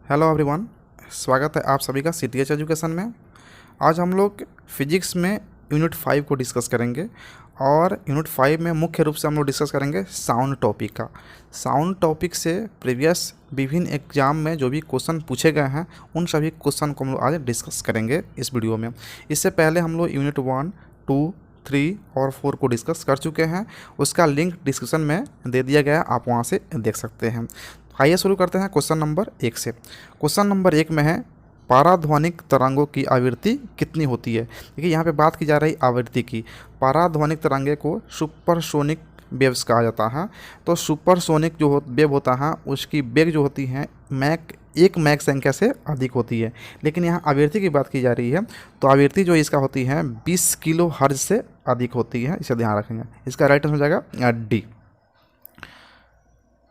Hello everyone. स्वागत है आप सभी का सीटीएच एजुकेशन में। आज हम लोग फिजिक्स में यूनिट 5 को डिस्कस करेंगे और यूनिट 5 में मुख्य रूप से हम लोग डिस्कस करेंगे साउंड टॉपिक का। साउंड टॉपिक से प्रीवियस विभिन्न एग्जाम में जो भी क्वेश्चन पूछे गए हैं उन सभी क्वेश्चन को हम लोग आज डिस्कस करेंगे इस वीडियो में। इससे पहले हम लोग यूनिट 1, 2, 3 और 4 को डिस्कस कर चुके हैं। उसका लिंक डिस्क्रिप्शन में दे दिया गया है, आप वहाँ से देख सकते हैं। आइए शुरू करते हैं क्वेश्चन नंबर 1 से। क्वेश्चन नंबर 1 में है पाराध्वनिक तरंगों की आवृत्ति कितनी होती है। देखिए यहाँ पे बात की जा रही आवृत्ति की। पाराध्वनिक तरंगे को सुपरसोनिक वेव्स कहा जाता है। तो सुपरसोनिक जो वेव होता है उसकी वेग जो होती है मैक संख्या से अधिक होती है। लेकिन यहाँ आवृत्ति की बात की जा रही है तो आवृत्ति जो इसका होती है 20 किलो हर्ट्ज से अधिक होती है, इसे ध्यान रखेंगे। इसका राइट आंसर हो जाएगा डी।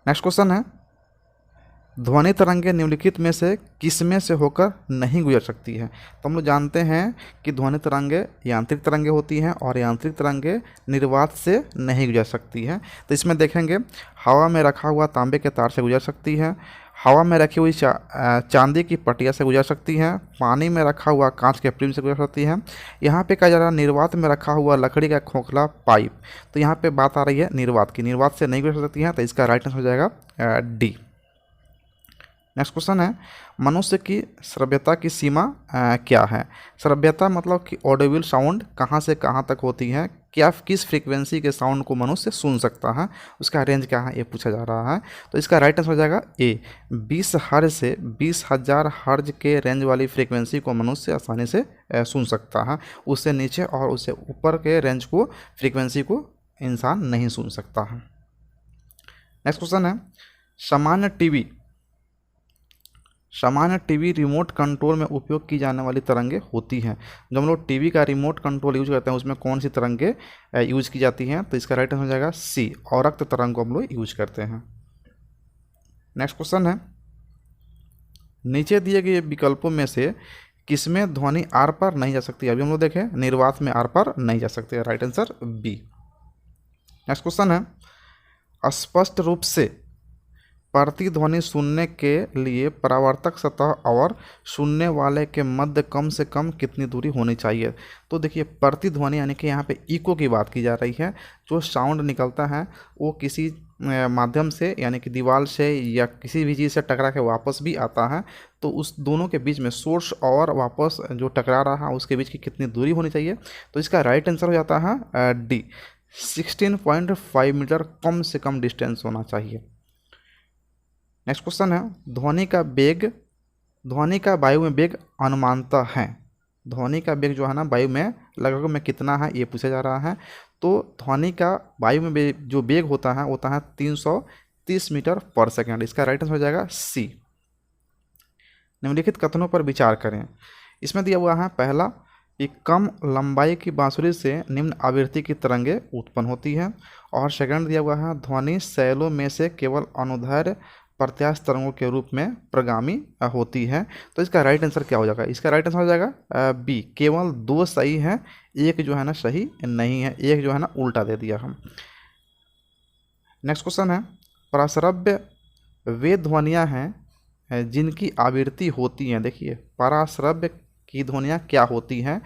नेक्स्ट क्वेश्चन है ध्वनि तरंगे निम्नलिखित में से किसमें से होकर नहीं गुजर सकती है। तो हम लोग जानते हैं कि ध्वनि तरंगे यांत्रिक तरंगे होती हैं और यांत्रिक तरंगे निर्वात से नहीं गुजर सकती हैं। तो इसमें देखेंगे हवा में रखा हुआ तांबे के तार से गुजर सकती है, हवा में रखी हुई चांदी की पटिया से गुजर सकती है, पानी में रखा हुआ कांच के फ्रेम से गुजर सकती है। यहाँ पे कहा जा रहा है निर्वात में रखा हुआ लकड़ी का खोखला पाइप। तो यहाँ पे बात आ रही है निर्वात की, निर्वात से नहीं गुजर सकती है। तो इसका राइट आंसर हो जाएगा डी। नेक्स्ट क्वेश्चन है मनुष्य की श्रव्यता की सीमा क्या है। श्रव्यता मतलब कि ऑडिबल साउंड कहाँ से कहाँ तक होती है, क्या किस फ्रीक्वेंसी के साउंड को मनुष्य सुन सकता है, उसका रेंज क्या है ये पूछा जा रहा है। तो इसका राइट आंसर हो जाएगा ए। 20 हर्ट्ज से 20,000 हर्ट्ज के रेंज वाली फ्रीक्वेंसी को मनुष्य आसानी से सुन सकता है। उससे नीचे और उससे ऊपर के रेंज को फ्रीक्वेंसी को इंसान नहीं सुन सकता है। नेक्स्ट क्वेश्चन है सामान्य टीवी रिमोट कंट्रोल में उपयोग की जाने वाली तरंगे होती हैं। जब हम लोग टीवी का रिमोट कंट्रोल यूज करते हैं उसमें कौन सी तरंगे यूज की जाती हैं। तो इसका राइट आंसर हो जाएगा सी, औरक्त तरंग को हम लोग यूज करते हैं। नेक्स्ट क्वेश्चन है नीचे दिए गए विकल्पों में से किसमें ध्वनि आर पार नहीं जा सकती। अभी हम लोग देखें निर्वात में आर पार नहीं जा सकते, right answer B. Next question है स्पष्ट रूप से प्रतिध्वनि सुनने के लिए परावर्तक सतह और सुनने वाले के मध्य कम से कम कितनी दूरी होनी चाहिए। तो देखिए प्रतिध्वनि यानी कि यहाँ पे इको की बात की जा रही है। जो साउंड निकलता है वो किसी माध्यम से यानी कि दीवार से या किसी भी चीज़ से टकरा के वापस भी आता है। तो उस दोनों के बीच में सोर्स और वापस जो टकरा रहा है उसके बीच की कितनी दूरी होनी चाहिए। तो इसका राइट आंसर हो जाता है डी, 16.5 मीटर कम से कम डिस्टेंस होना चाहिए। नेक्स्ट क्वेश्चन है ध्वनि का वायु में वेग अनुमानतः है। ध्वनि का वेग जो है ना वायु में लगभग में कितना है ये पूछा जा रहा है। तो ध्वनि का वायु में जो वेग होता है 330 मीटर पर सेकंड। इसका राइट आंसर हो जाएगा सी। निम्नलिखित कथनों पर विचार करें। इसमें दिया हुआ है पहला कि कम लंबाई की बांसुरी से निम्न आवृत्ति की तरंगें उत्पन्न होती है, और सेकंड दिया हुआ है ध्वनि शैलों में से केवल अनुदैर्ध्य प्रत्यास्थ तरंगों के रूप में प्रगामी होती है। तो इसका राइट आंसर क्या हो जाएगा। इसका राइट आंसर हो जाएगा बी, केवल 2 सही है, एक जो है ना सही नहीं है, एक जो है ना उल्टा दे दिया हम। नेक्स्ट क्वेश्चन है पराश्रव्य वे ध्वनियाँ हैं जिनकी आवृत्ति होती हैं। देखिए पराश्रव्य की ध्वनियाँ क्या होती हैं।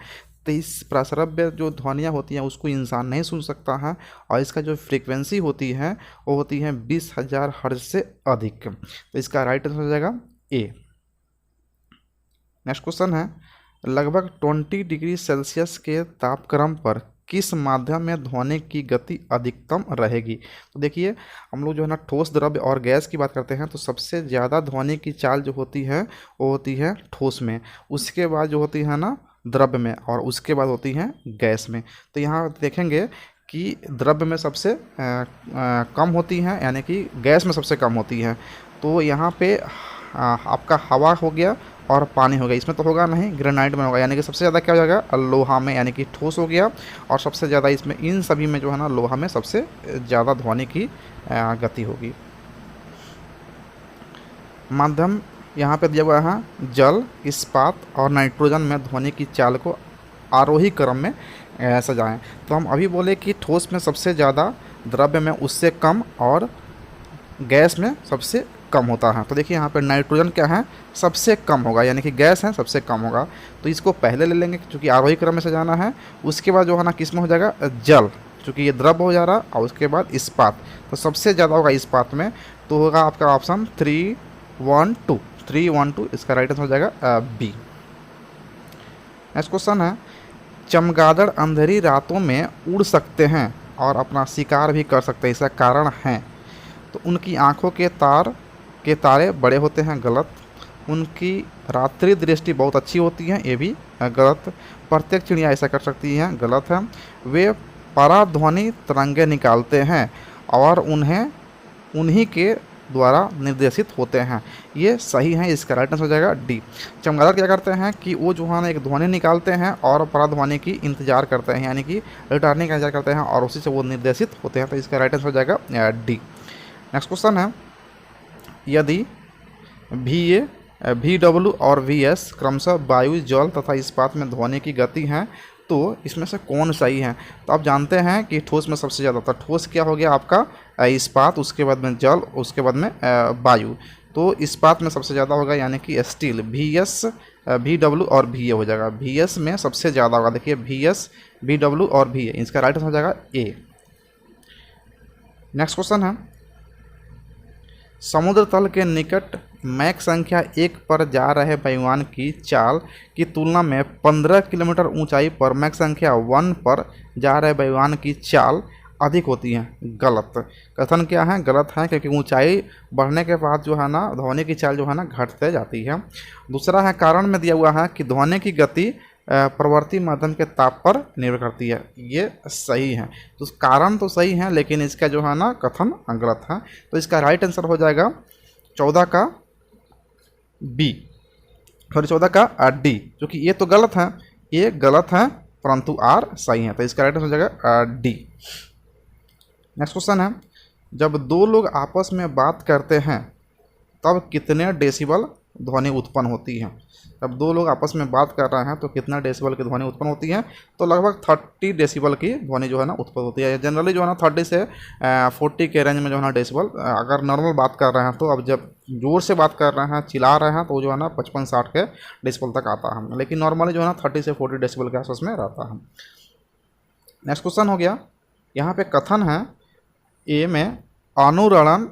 तो इस पराश्रव्य जो ध्वनियाँ होती हैं उसको इंसान नहीं सुन सकता है, और इसका जो फ्रीक्वेंसी होती है वो होती है 20,000 हर्ट्ज से अधिक। तो इसका राइट आंसर हो जाएगा ए। नेक्स्ट क्वेश्चन है लगभग 20 डिग्री सेल्सियस के तापक्रम पर किस माध्यम में ध्वनि की गति अधिकतम रहेगी। तो देखिए हम लोग जो है ना ठोस द्रव्य और गैस की बात करते हैं तो सबसे ज़्यादा ध्वनि की चाल जो होती है वो होती है ठोस में, उसके बाद जो होती है ना द्रव्य में, और उसके बाद होती हैं गैस में। तो यहाँ देखेंगे कि द्रव्य में सबसे कम होती हैं, यानी कि गैस में सबसे कम होती हैं। तो यहाँ पे आपका हवा हो गया और पानी हो गया, इसमें तो होगा नहीं, ग्रेनाइट में होगा। यानी कि सबसे ज़्यादा क्या हो जाएगा लोहा में, यानी कि ठोस हो गया, और सबसे ज़्यादा इसमें इन सभी में जो है ना लोहा में सबसे ज़्यादा ध्वनि की गति होगी। माध्यम यहाँ पे दिया हुआ है जल, इस्पात और नाइट्रोजन में ध्वनि की चाल को आरोही क्रम में सजाएं। तो हम अभी बोले कि ठोस में सबसे ज़्यादा, द्रव्य में उससे कम और गैस में सबसे कम होता है। तो देखिए यहाँ पे नाइट्रोजन क्या है, सबसे कम होगा, यानी कि गैस है सबसे कम होगा। तो इसको पहले ले लेंगे क्योंकि आरोही क्रम में से जाना है। उसके बाद जो है ना किस में हो जाएगा, जल, क्योंकि ये द्रव हो जा रहा, और उसके बाद इस्पात। तो सबसे ज़्यादा होगा इस्पात में, तो होगा आपका ऑप्शन 312 इसका राइट आंसर हो जाएगा बी। नेक्स्ट क्वेश्चन है, चमगादड़ अंधेरी रातों में उड़ सकते हैं और अपना शिकार भी कर सकते हैं, इसका कारण है। तो उनकी आँखों के तारे बड़े होते हैं, गलत। उनकी रात्रि दृष्टि बहुत अच्छी होती है, ये भी गलत। प्रत्येक चिड़िया ऐसा कर सकती हैं, गलत है। वे पराध्वनि तरंगे निकालते हैं और उन्हीं के द्वारा निर्देशित होते हैं, ये सही है, इसका राइट आंसर हो जाएगा डी। चमगादड़ क्या करते हैं कि वो जो है ना एक ध्वनि निकालते हैं और पराध्वनि की इंतजार करते हैं, यानी कि रिटर्निंग का इंतजार करते हैं और उसी से वो निर्देशित होते हैं। तो इसका राइट आंसर हो जाएगा डी। नेक्स्ट क्वेश्चन है, यदि VW और VS क्रमशः वायु, जल तथा इस्पात में ध्वनि की गति हैं, तो इसमें से कौन सही है। तो आप जानते हैं कि ठोस में सबसे ज़्यादा होता है, ठोस क्या हो गया आपका इस्पात, उसके बाद में जल, उसके बाद में वायु। तो इस्पात में सबसे ज़्यादा होगा यानी कि स्टील, VS VW और VA हो जाएगा। VS में सबसे ज़्यादा होगा, देखिए VS VW और VA, इसका राइट आंसर हो जाएगा ए। नेक्स्ट क्वेश्चन है, समुद्र तल के निकट मैक संख्या 1 पर जा रहे वायुयान की चाल की तुलना में 15 किलोमीटर ऊंचाई पर मैक संख्या 1 पर जा रहे वायुयान की चाल अधिक होती है, गलत। कथन क्या है, गलत है, क्योंकि ऊंचाई बढ़ने के बाद जो है ना ध्वनि की चाल जो है ना घटते जाती है। दूसरा है, कारण में दिया हुआ है कि ध्वनि की गति प्रवर्ती माध्यम के ताप पर निर्भर करती है, ये सही है। तो कारण तो सही है, लेकिन इसका जो है ना कथन गलत है। तो इसका राइट आंसर हो जाएगा 14 का बी, सॉरी 14 का डी, क्योंकि ये तो गलत है, ये गलत है, परंतु आर सही है। तो इसका राइट आंसर हो जाएगा डी। नेक्स्ट क्वेश्चन है, जब दो लोग आपस में बात करते हैं तब कितने डेसिबल ध्वनि उत्पन्न होती है। जब दो लोग आपस में बात कर रहे हैं तो कितना डेसिबल की ध्वनि उत्पन्न होती है, तो लगभग 30 डेसिबल की ध्वनि जो है ना उत्पन्न होती है। जनरली जो है ना 30 से 40 के रेंज में जो है ना डेसिबल, अगर नॉर्मल बात कर रहे हैं तो, अब जब जोर से बात कर रहे हैं, चिल्ला रहे हैं, तो जो है ना 55-60 के डेसिबल तक आता है, लेकिन नॉर्मली जो है ना 30 से 40 डेसिबल के आसपास में रहता है। नेक्स्ट क्वेश्चन हो गया, यहाँ पे कथन है, ए में अनुरणन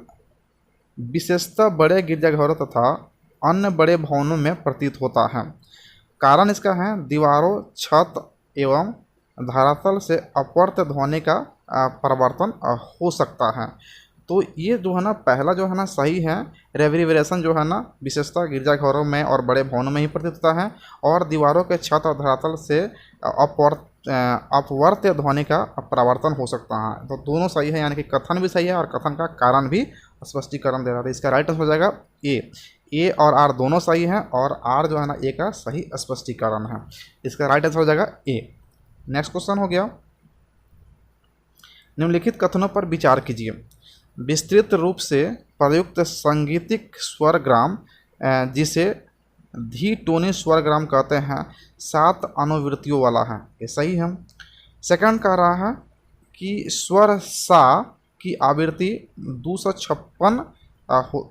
विशेषतः बड़े गिरजाघरों तथा अन्य बड़े भवनों में प्रतीत होता है। कारण इसका है, दीवारों, छत एवं धरातल से अपवर्त ध्वनि का परिवर्तन हो सकता है। तो ये जो है ना पहला जो है ना सही है, रेवरिवेशन जो है ना विशेषतः गिरजाघरों में और बड़े भवनों में ही प्रतीत होता है, और दीवारों के छत और धरातल से अपवर्त ध्वनि का परिवर्तन हो सकता है। तो दोनों सही है, यानी कि कथन भी सही है और कथन का कारण भी स्पष्टीकरण दे रहा था। इसका राइट आंसर हो जाएगा ए और आर दोनों सही हैं, और आर जो है ना ए का सही स्पष्टीकरण है। इसका राइट आंसर हो जाएगा ए। नेक्स्ट क्वेश्चन हो गया, निम्नलिखित कथनों पर विचार कीजिए। विस्तृत रूप से प्रयुक्त संगीतिक स्वरग्राम, जिसे धीटोनी स्वरग्राम कहते हैं, 7 अनुवृत्तियों वाला है, ये सही है। सेकंड कह रहा है कि स्वर सा की आवृत्ति 256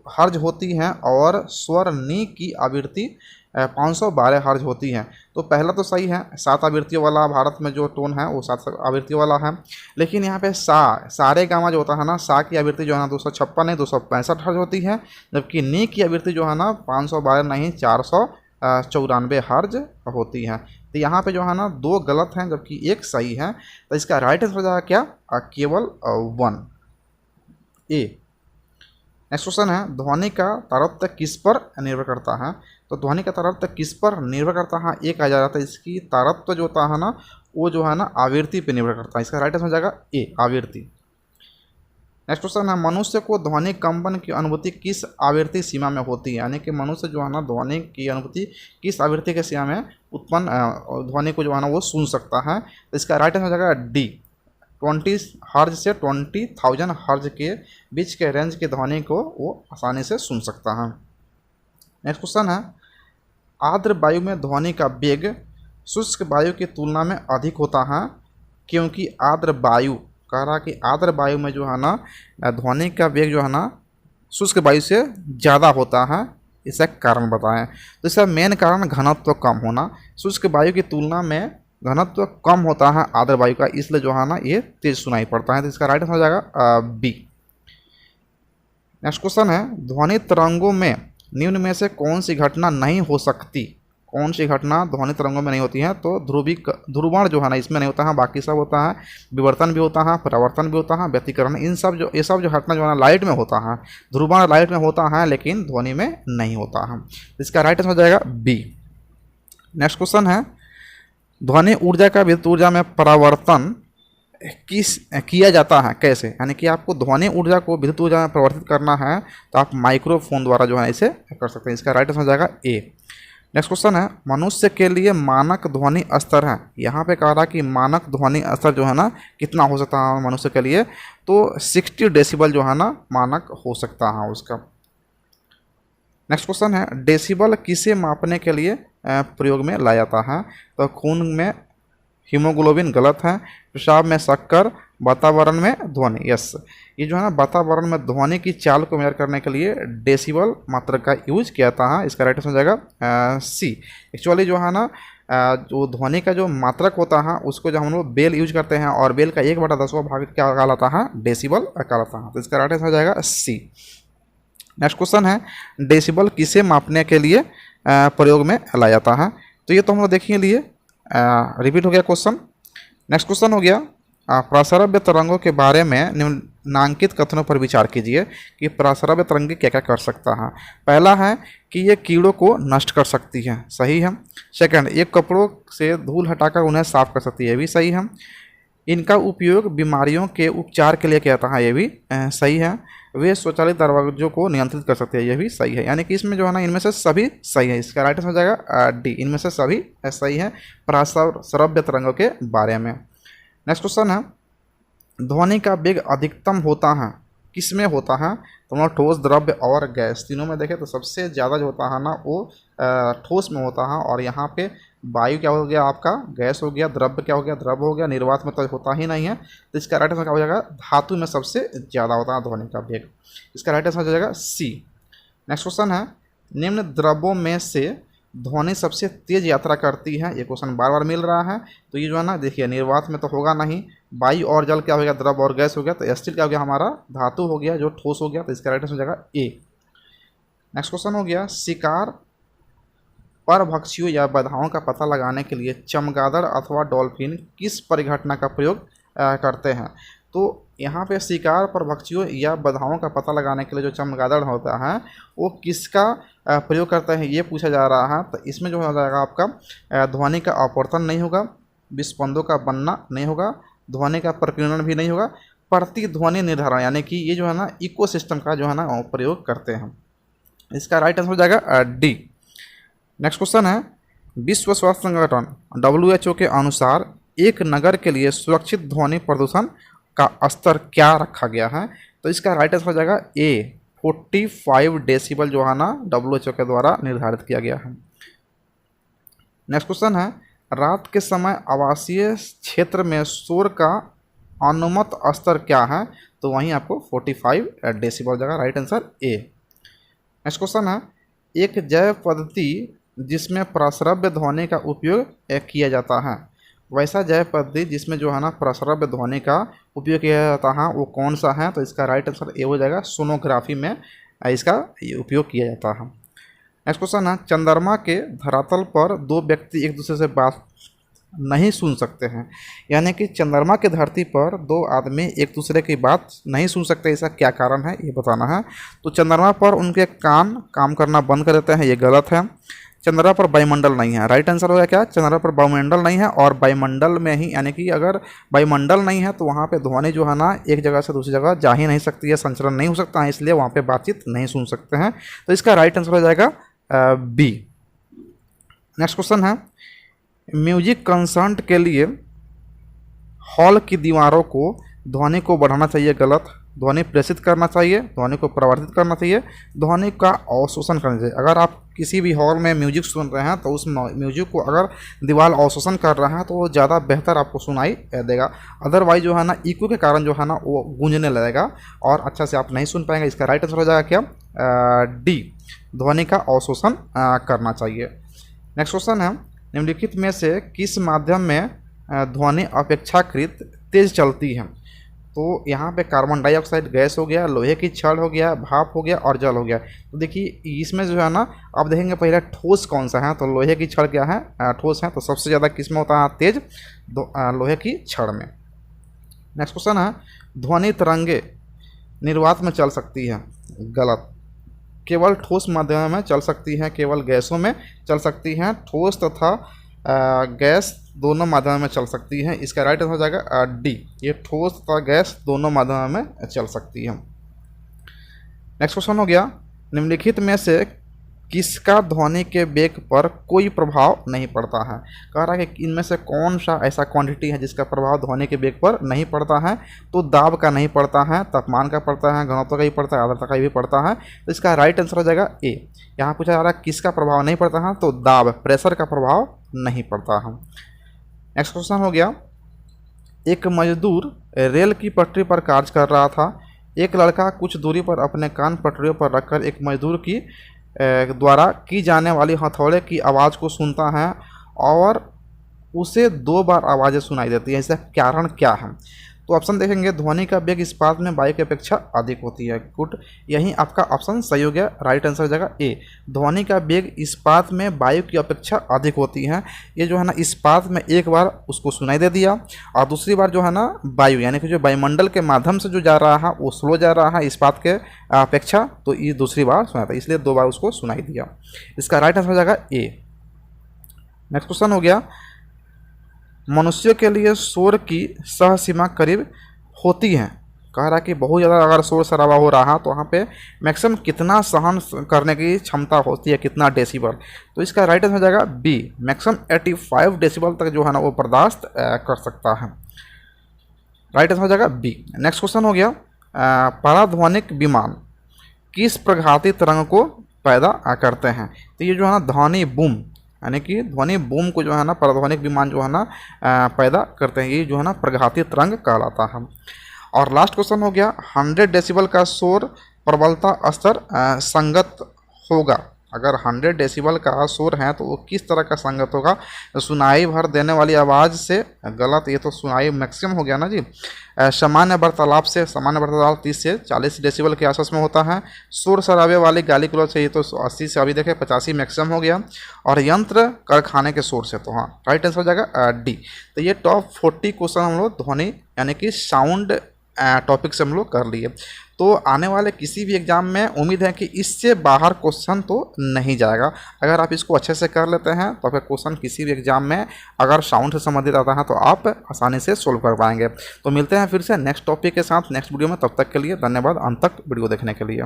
हर्ज होती हैं और स्वर नी की आवृत्ति 512 हर्ज होती हैं। तो पहला तो सही है, 7 आवृत्तियों वाला भारत में जो टोन है वो 7 आवृत्तियों वाला है। लेकिन यहाँ पे सारे गामा जो होता है ना, सा की आवृत्ति जो है ना 256 नहीं 265 हर्ज होती है, जबकि नी की आवृत्ति जो है ना 512 नहीं 494 हर्ज होती है। तो यहाँ पे जो है ना 2 गलत हैं जबकि 1 सही है। तो इसका राइट आंसर हो जाएगा क्या, केवल 1 ए। नेक्स्ट क्वेश्चन है, ध्वनि का तारतम्य किस पर निर्भर करता है। तो ध्वनि का तारतम्य किस पर निर्भर करता है, एक आ जाता है, इसकी तारतम्य जो होता है ना वो जो है ना आवृत्ति पे निर्भर करता है। इसका राइट आंसर हो जाएगा ए, आवृत्ति। नेक्स्ट क्वेश्चन है, मनुष्य को ध्वनि कंपन की अनुभूति किस आवृत्ति सीमा में होती है, यानी कि मनुष्य जो है ना ध्वनि की अनुभूति किस आवृत्ति के सीमा में उत्पन्न ध्वनि को जो है ना वो सुन सकता है। तो इसका राइट आंसर हो जाएगा डी, 20 हर्ज से 20,000 हर्ज के बीच के रेंज के ध्वनि को वो आसानी से सुन सकता है। नेक्स्ट क्वेश्चन है, आर्द्र वायु में ध्वनि का वेग शुष्क वायु की तुलना में अधिक होता है, क्योंकि आर्द्र वायु कह रहा कि आर्द्र वायु में जो है ना ध्वनि का वेग जो है ना शुष्क वायु से ज़्यादा होता है, इसका कारण बताएं। तो इसका मेन कारण घनत्व कम होना। शुष्क वायु की तुलना में घनत्व कम होता है आर्द्र वायु का, इसलिए जो है ना ये तेज सुनाई पड़ता है। तो इसका राइट आंसर हो जाएगा बी। नेक्स्ट क्वेश्चन है, ध्वनि तरंगों में निम्न में से कौन सी घटना नहीं हो सकती? कौन सी घटना ध्वनि तरंगों में नहीं होती है? तो ध्रुवण जो है ना इसमें नहीं होता है, बाकी सब होता है। विवर्तन भी होता है, परावर्तन भी होता है, व्यतिकरण, इन सब जो ये सब जो घटना जो है ना लाइट में होता है। ध्रुवण लाइट में होता है लेकिन ध्वनि में नहीं होता है। इसका राइट आंसर हो जाएगा बी। नेक्स्ट क्वेश्चन है, ध्वनि ऊर्जा का विद्युत ऊर्जा में परावर्तन किया जाता है कैसे? यानी कि आपको ध्वनि ऊर्जा को विद्युत ऊर्जा में परिवर्तित करना है तो आप माइक्रोफोन द्वारा जो है इसे कर सकते हैं। इसका राइट आंसर हो जाएगा ए। नेक्स्ट क्वेश्चन है, मनुष्य के लिए मानक ध्वनि स्तर है। यहाँ पे कह रहा है कि मानक ध्वनि स्तर जो है ना कितना हो सकता है मनुष्य के लिए? तो 60 डेसिबल जो है ना मानक हो सकता है उसका। नेक्स्ट क्वेश्चन है, डेसिबल किसे मापने के लिए प्रयोग में लाया जाता है? तो खून में हीमोग्लोबिन गलत है, पेशाब में शक्कर, वातावरण में ध्वनि। यस, ये जो है ना वातावरण में ध्वनि की चाल को मेजर करने के लिए डेसिबल मात्रक का यूज किया जाता है। इसका राइट आंसर हो जाएगा सी। एक्चुअली जो है ना जो ध्वनि का जो मात्रक होता है उसको जब हम लोग बेल यूज करते हैं और बेल का 1/10वां भाग क्या कहलाता है? डेसिबल कहलाता है। तो इसका राइट आंसर हो जाएगा सी। नेक्स्ट क्वेश्चन है, डेसिबल किसे मापने के लिए प्रयोग में लाया जाता है? तो ये तो हम लोग देखेंगे लिए रिपीट हो गया क्वेश्चन। नेक्स्ट क्वेश्चन हो गया, प्रसरव्य तरंगों के बारे में निम्नांकित कथनों पर विचार कीजिए कि प्रसरव्य तरंगे क्या क्या कर सकता है। पहला है कि ये कीड़ों को नष्ट कर सकती है, सही है। सेकंड, ये कपड़ों से धूल हटाकर उन्हें साफ कर सकती है, ये भी सही है। इनका उपयोग बीमारियों के उपचार के लिए किया जाता है, ये भी सही है। वे स्वचालित दरवाजों को नियंत्रित कर सकते हैं, यह भी सही है। यानी कि इसमें जो है ना इनमें से सभी सही है। इसका राइट आंसर हो जाएगा डी, इनमें से सभी सही है प्रसरव्य तरंगों के बारे में। नेक्स्ट क्वेश्चन है, ध्वनि का वेग अधिकतम होता है किस में होता है? तो हम लोग ठोस, द्रव्य और गैस तीनों में देखें तो सबसे ज़्यादा जो होता है ना वो ठोस में होता है। और यहाँ पे वायु क्या हो गया आपका? गैस हो गया। द्रव्य क्या हो गया? द्रव हो गया। निर्वात में तो होता ही नहीं है। तो इसका राइट आंसर क्या हो जाएगा? धातु में सबसे ज़्यादा होता है ध्वनि का वेग। इसका राइट आंसर हो जाएगा सी। नेक्स्ट क्वेश्चन है, निम्न द्रव्यों में से ध्वनि सबसे तेज यात्रा करती है? ये क्वेश्चन बार बार मिल रहा है। तो ये जो है ना देखिए निर्वात में तो होगा नहीं, वायु और जल क्या हो गया? द्रव और गैस हो गया। तो स्टील क्या हो गया हमारा? धातु हो गया जो ठोस हो गया। तो इसका राइट आंसर हो जाएगा ए। नेक्स्ट क्वेश्चन हो गया, शिकार परभक्षियों या बाधाओं का पता लगाने के लिए चमगादड़ अथवा डॉल्फिन किस परिघटना का प्रयोग करते हैं? तो यहाँ पे शिकार परभक्षियों या बाधाओं का पता लगाने के लिए जो चमगादड़ होता है वो किसका प्रयोग करता है ये पूछा जा रहा है। तो इसमें जो हो जाएगा आपका ध्वनि का अपवर्तन नहीं होगा, विस्पंदों का बनना नहीं होगा, ध्वनि का प्रकीर्णन भी नहीं होगा, प्रतिध्वनि निर्धारण यानी कि ये जो है ना इकोसिस्टम का जो है ना प्रयोग करते हैं। इसका राइट आंसर हो जाएगा डी। नेक्स्ट क्वेश्चन है, विश्व स्वास्थ्य संगठन WHO के अनुसार एक नगर के लिए सुरक्षित ध्वनि प्रदूषण का स्तर क्या रखा गया है? तो इसका राइट आंसर हो जाएगा ए, 45 डेसिबल जो है ना WHO के द्वारा निर्धारित किया गया है। नेक्स्ट क्वेश्चन है, रात के समय आवासीय क्षेत्र में शोर का अनुमत स्तर क्या है? तो वहीं आपको 45 डेसिबल जाएगा, right answer A. Next question है, एक जैव पद्धति जिसमें प्रसरव्य ध्वनि का उपयोग किया जाता है, वैसा जैव पद्धति जिसमें जो है ना प्रसरव्य ध्वनि का उपयोग किया जाता है वो कौन सा है? तो इसका राइट आंसर ए हो जाएगा, सोनोग्राफी में इसका उपयोग किया जाता है। नेक्स्ट क्वेश्चन है, चंद्रमा के धरातल पर दो व्यक्ति एक दूसरे से बात नहीं सुन सकते हैं, यानी कि चंद्रमा की धरती पर दो आदमी एक दूसरे की बात नहीं सुन सकते, ऐसा क्या कारण है ये बताना है। तो चंद्रमा पर उनके कान काम करना बंद कर देते हैं, ये गलत है। चंद्रमा पर वायुमंडल नहीं है, राइट आंसर होगा क्या? चंद्रमा पर वायुमंडल नहीं है और वायुमंडल में ही यानी कि अगर वायुमंडल नहीं है तो वहाँ पे ध्वनि जो है ना एक जगह से दूसरी जगह जा ही नहीं सकती है, संचरण नहीं हो सकता है, इसलिए वहाँ पे बातचीत नहीं सुन सकते हैं। तो इसका राइट आंसर हो जाएगा बी। नेक्स्ट क्वेश्चन है, म्यूजिक कंसर्ट के लिए हॉल की दीवारों को ध्वनि को बढ़ाना चाहिए, गलत। ध्वनि प्रेषित करना चाहिए, ध्वनि को प्रवर्धित करना चाहिए, ध्वनि का अवशोषण करना चाहिए। अगर आप किसी भी हॉल में म्यूजिक सुन रहे हैं तो उस म्यूजिक को अगर दीवार अवशोषण कर रहा है तो वो ज़्यादा बेहतर आपको सुनाई देगा। अदरवाइज जो है ना इको के कारण जो है ना वो गूंजने लगेगा और अच्छा से आप नहीं सुन पाएंगे। इसका राइट आंसर हो जाएगा क्या, डी, ध्वनि का अवशोषण करना चाहिए। नेक्स्ट क्वेश्चन है, निम्नलिखित में से किस माध्यम में ध्वनि अपेक्षाकृत तेज चलती है? तो यहाँ पे कार्बन डाइऑक्साइड गैस हो गया, लोहे की छड़ हो गया, भाप हो गया और जल हो गया। तो देखिए इसमें जो है ना आप देखेंगे पहले ठोस कौन सा है, तो लोहे की छड़ क्या है, ठोस है। तो सबसे ज़्यादा किस में होता है तेज, लोहे की छड़ में। नेक्स्ट क्वेश्चन है, ध्वनि तरंगे निर्वात में चल सकती है? गलत, केवल ठोस माध्यम में चल सकती हैं, केवल गैसों में चल सकती हैं, ठोस तथा गैस दोनों माध्यम में चल सकती हैं। इसका राइट आंसर हो जाएगा डी, ये ठोस तथा गैस दोनों माध्यम में चल सकती है। नेक्स्ट क्वेश्चन हो गया, निम्नलिखित में से किसका ध्वनि के वेग पर कोई प्रभाव नहीं पड़ता है? कह रहा है कि इनमें से कौन सा ऐसा क्वांटिटी है जिसका प्रभाव ध्वनि के वेग पर नहीं पड़ता है? तो दाब का नहीं पड़ता है, तापमान का पड़ता है, घनत्व का भी पड़ता है, आर्द्रता का भी पड़ता है। तो इसका राइट आंसर हो जाएगा ए। यहाँ पूछा जा रहा है किसका प्रभाव नहीं पड़ता है, तो दाब, प्रेशर का प्रभाव नहीं पड़ता है। नेक्स्ट क्वेश्चन हो गया, एक मजदूर रेल की पटरी पर कार्य कर रहा था। एक लड़का कुछ दूरी पर अपने कान पटरियों पर रखकर एक मजदूर की द्वारा की जाने वाली हथौड़े की आवाज़ को सुनता है और उसे 2 बार आवाज़ें सुनाई देती है। इसका कारण क्या है? तो ऑप्शन देखेंगे, ध्वनि का वेग इस्पात में वायु की अपेक्षा अधिक होती है। गुड, यही आपका ऑप्शन सही हो गया। राइट आंसर हो जाएगा ए, ध्वनि का वेग इस्पात में वायु की अपेक्षा अधिक होती है। ये जो है ना इस्पात में एक बार उसको सुनाई दे दिया और दूसरी बार जो है ना वायु यानी कि जो वायुमंडल के माध्यम से जो जा रहा है वो स्लो जा रहा है इस्पात के अपेक्षा, तो ये दूसरी बार सुना था, इसलिए 2 बार उसको सुनाई दिया। इसका राइट आंसर हो जाएगा ए। नेक्स्ट क्वेश्चन हो गया, मनुष्य के लिए शोर की सह सीमा करीब होती है। कह रहा कि बहुत ज़्यादा अगर शोर शराबा हो रहा है तो वहाँ पे मैक्सिमम कितना सहन करने की क्षमता होती है, कितना डेसिबल? तो इसका राइट आंसर हो जाएगा बी, मैक्सिमम 85 डेसिबल तक जो है ना वो बर्दाश्त कर सकता है। राइट आंसर हो जाएगा बी। नेक्स्ट क्वेश्चन हो गया, पराध्वनिक विमान किस प्रघाती तरंग को पैदा करते हैं? तो ये जो है ना ध्वनि बूम यानी कि ध्वनि बूम को जो है ना पराध्वनिक विमान जो है ना पैदा करते हैं। ये जो है ना प्रघाती तरंग कहलाता है। और लास्ट क्वेश्चन हो गया, 100 डेसिबल का शोर प्रबलता स्तर संगत होगा। अगर 100 डेसिबल का शोर है तो वो किस तरह का संगत होगा? तो सुनाई भर देने वाली आवाज़ से, गलत, ये तो सुनाई मैक्सिमम हो गया ना जी। सामान्य वार्तालाप से, सामान्य वार्तालाप 30 से 40 डेसिबल के आसपास में होता है। शोर शराबे वाली गाली गलौज से ये तो 80 से, अभी देखें 85 मैक्सिमम हो गया। और यंत्र कारखाने के शोर से, तो हाँ राइट आंसर हो जाएगा डी। तो ये टॉप 40 क्वेश्चन हम लोग ध्वनि यानी कि साउंड टॉपिक से हम लोग कर लिए। तो आने वाले किसी भी एग्जाम में उम्मीद है कि इससे बाहर क्वेश्चन तो नहीं जाएगा। अगर आप इसको अच्छे से कर लेते हैं तो फिर क्वेश्चन किसी भी एग्जाम में अगर साउंड से संबंधित आता है तो आप आसानी से सोल्व कर पाएंगे। तो मिलते हैं फिर से नेक्स्ट टॉपिक के साथ नेक्स्ट वीडियो में। तब तक के लिए धन्यवाद अंत तक वीडियो देखने के लिए।